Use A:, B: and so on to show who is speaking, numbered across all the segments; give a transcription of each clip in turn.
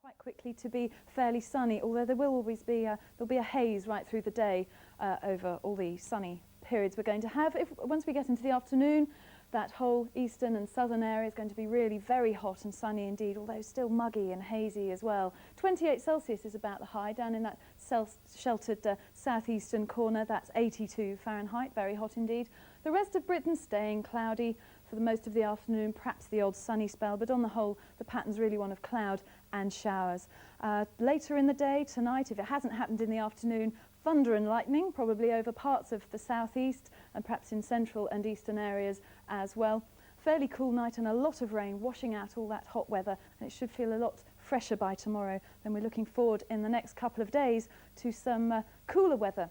A: quite quickly to be fairly sunny, although there will always be there'll be a haze right through the day over all the sunny periods we're going to have. Once we get into the afternoon, that whole eastern and southern area is going to be really very hot and sunny indeed, although still muggy and hazy as well. 28 Celsius is about the high. Down in that sheltered southeastern corner, that's 82 Fahrenheit, very hot indeed. The rest of Britain staying cloudy for the most of the afternoon, perhaps the odd sunny spell, but on the whole the pattern's really one of cloud and showers. Later in the day, tonight, if it hasn't happened in the afternoon, thunder and lightning probably over parts of the southeast and perhaps in central and eastern areas as well. Fairly cool night and a lot of rain washing out all that hot weather, and it should feel a lot fresher by tomorrow. Then we're looking forward in the next couple of days to some cooler weather.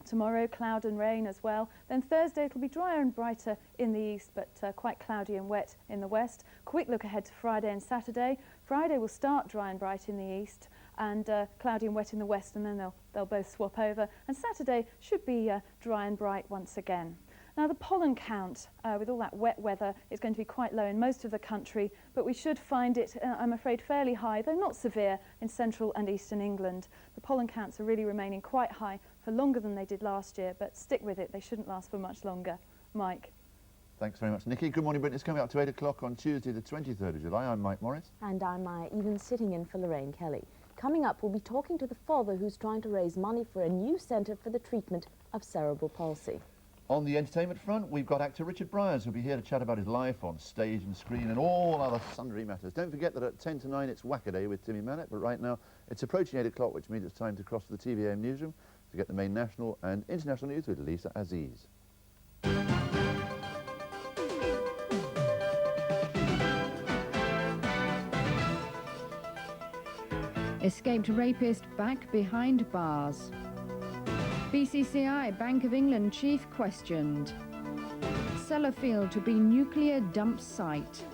A: Tomorrow, cloud and rain as well. Then Thursday, it'll be drier and brighter in the east, but quite cloudy and wet in the west. Quick look ahead to Friday and Saturday. Friday will start dry and bright in the east and cloudy and wet in the west, and then they'll both swap over. And Saturday should be dry and bright once again. Now, the pollen count with all that wet weather is going to be quite low in most of the country, but we should find it, I'm afraid, fairly high, though not severe, in central and eastern England. The pollen counts are really remaining quite high for longer than they did last year, but stick with it, they shouldn't last for much longer. Mike.
B: Thanks very much, Nikki. Good morning, Britain. It's coming up to 8 o'clock on Tuesday, the 23rd of July. I'm Mike Morris.
C: And I'm Maya Even, sitting in for Lorraine Kelly. Coming up, we'll be talking to the father who's trying to raise money for a new centre for the treatment of cerebral palsy.
B: On the entertainment front, we've got actor Richard Bryars, who'll be here to chat about his life on stage and screen and all other sundry matters. Don't forget that at 10 to 9 it's Whackaday with Timmy Mannett, but right now it's approaching 8 o'clock, which means it's time to cross to the TVAM newsroom to get the main national and international news with Lisa Aziz.
D: Escaped rapist back behind bars. BCCI Bank of England chief questioned. Sellafield to be nuclear dump site.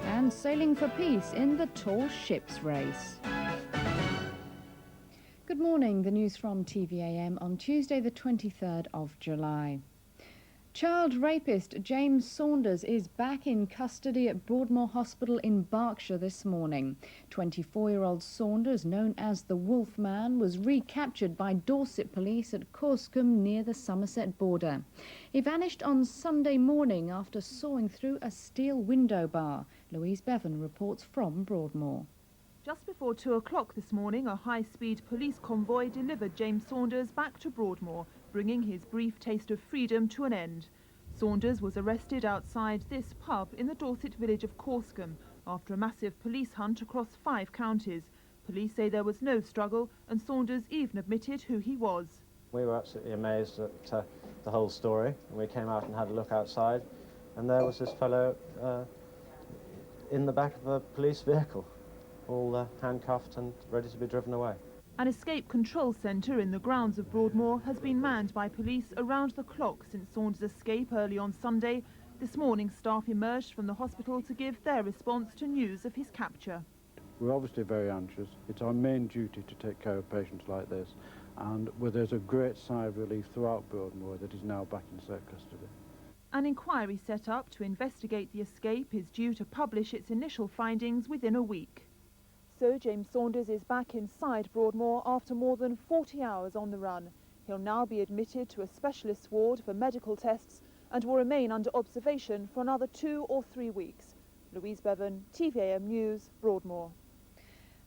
D: And sailing for peace in the tall ships race. Good morning, the news from TVAM on Tuesday the 23rd of July. Child rapist James Saunders is back in custody at Broadmoor Hospital in Berkshire this morning. 24-year-old Saunders, known as the Wolf Man, was recaptured by Dorset police at Corscombe near the Somerset border. He vanished on Sunday morning after sawing through a steel window bar. Louise Bevan reports from Broadmoor.
E: Just before 2 o'clock this morning, a high-speed police convoy delivered James Saunders back to Broadmoor, bringing his brief taste of freedom to an end. Saunders was arrested outside this pub in the Dorset village of Corscombe after a massive police hunt across 5 counties. Police say there was no struggle, and Saunders even admitted who he was.
F: We were absolutely amazed at the whole story, and we came out and had a look outside, and there was this fellow in the back of a police vehicle, all handcuffed and ready to be driven away.
E: An escape control centre in the grounds of Broadmoor has been manned by police around the clock since Saunders' escape early on Sunday. This morning, staff emerged from the hospital to give their response to news of his capture.
G: We're obviously very anxious. It's our main duty to take care of patients like this, and there's a great sigh of relief throughout Broadmoor that he's now back in safe custody.
E: An inquiry set up to investigate the escape is due to publish its initial findings within a week. So James Saunders is back inside Broadmoor after more than 40 hours on the run. He'll now be admitted to a specialist ward for medical tests and will remain under observation for another 2 or 3 weeks. Louise Bevan, TVAM News, Broadmoor.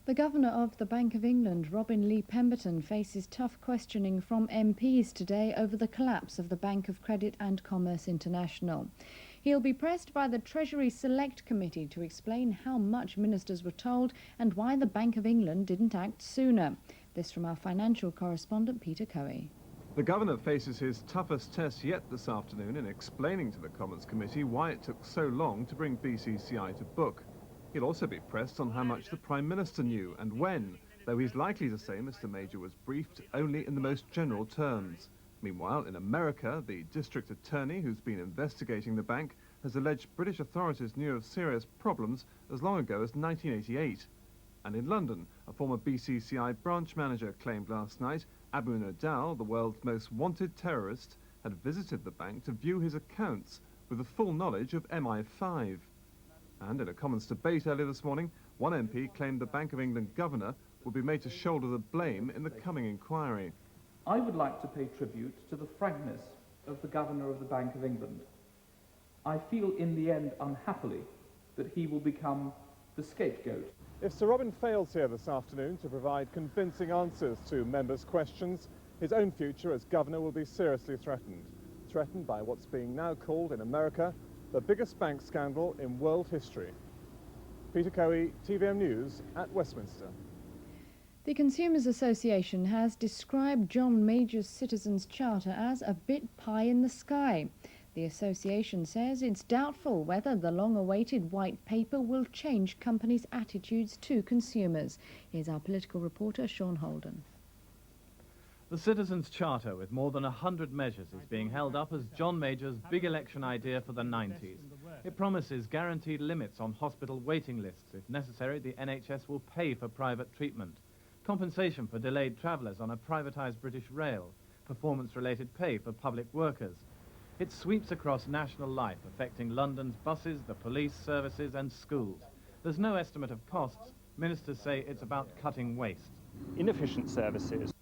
D: The Governor of the Bank of England, Robin Lee Pemberton, faces tough questioning from MPs today over the collapse of the Bank of Credit and Commerce International. He'll be pressed by the Treasury Select Committee to explain how much ministers were told and why the Bank of England didn't act sooner. This from our financial correspondent Peter Coey.
H: The Governor faces his toughest test yet this afternoon in explaining to the Commons Committee why it took so long to bring BCCI to book. He'll also be pressed on how much the Prime Minister knew and when, though he's likely to say Mr Major was briefed only in the most general terms. Meanwhile, in America, the district attorney who's been investigating the bank has alleged British authorities knew of serious problems as long ago as 1988. And in London, a former BCCI branch manager claimed last night Abu Nidal, the world's most wanted terrorist, had visited the bank to view his accounts with the full knowledge of MI5. And in a Commons debate earlier this morning, one MP claimed the Bank of England governor would be made to shoulder the blame in the coming inquiry.
I: I would like to pay tribute to the frankness of the Governor of the Bank of England. I feel in the end, unhappily, that he will become the scapegoat.
H: If Sir Robin fails here this afternoon to provide convincing answers to members' questions, his own future as governor will be seriously threatened. Threatened by what's being now called in America the biggest bank scandal in world history. Peter Cowie, TVM News at Westminster.
D: The Consumers Association has described John Major's Citizens' Charter as a bit pie in the sky. The association says it's doubtful whether the long-awaited white paper will change companies' attitudes to consumers. Here's our political reporter, Sean Holden.
J: The Citizens' Charter, with more than 100 measures, is being held up as John Major's big election idea for the 90s. It promises guaranteed limits on hospital waiting lists. If necessary, the NHS will pay for private treatment. Compensation for delayed travellers on a privatised British rail. Performance-related pay for public workers. It sweeps across national life, affecting London's buses, the police services and schools. There's no estimate of costs. Ministers say it's about cutting waste.
K: Inefficient services